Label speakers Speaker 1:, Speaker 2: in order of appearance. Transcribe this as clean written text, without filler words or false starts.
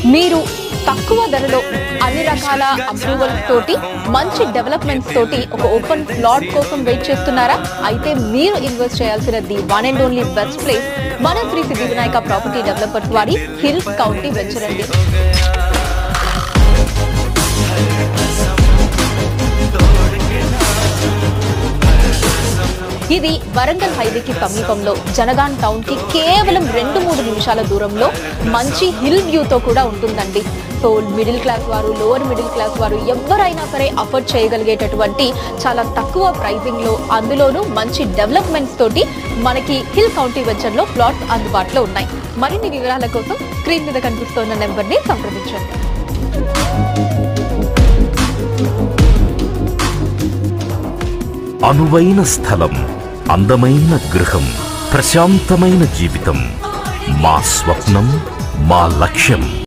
Speaker 1: మీరు తక్కువ ధరలో అన్ని రకాల అప్రూవల్స్ తోటి మంచి డెవలప్మెంట్స్ తోటి ఒక ఓపెన్ ప్లాట్ కోసం వెయిట్ చేస్తున్నారా? అయితే మీరు ఇన్వెస్ట్ చేయాల్సిన the one and only best place మన శ్రీ సిద్ధి వినాయక ప్రాపర్టీ డెవలపర్స్ వారి హిల్ కౌంటీ వెంచర్ అండి. ఇది వరంగల్ హైవేకి సమీపంలో జనగాన్ టౌన్ కి కేవలం 2-3 నిమిషాల దూరంలో మంచి హిల్ వ్యూతో కూడా ఉంటుందండి. సో మిడిల్ క్లాస్ వారు, లోవర్ మిడిల్ క్లాస్ వారు ఎవరైనా సరే అఫోర్డ్ చేయగలిగేటటువంటి చాలా తక్కువ ప్రైజింగ్ లో, అందులోనూ మంచి డెవలప్మెంట్స్ తోటి మనకి హిల్ కౌంటీ వెంచర్ లో ప్లాట్స్ అందుబాటులో ఉన్నాయి. మరిన్ని వివరాల కోసం స్క్రీన్ మీద కనిపిస్తున్న నెంబర్ ని సంప్రదించండి.
Speaker 2: అనువైన స్థలం, అందమైన గృహం, ప్రశాంతమైన జీవితం మా స్వప్నం, మా లక్ష్యం.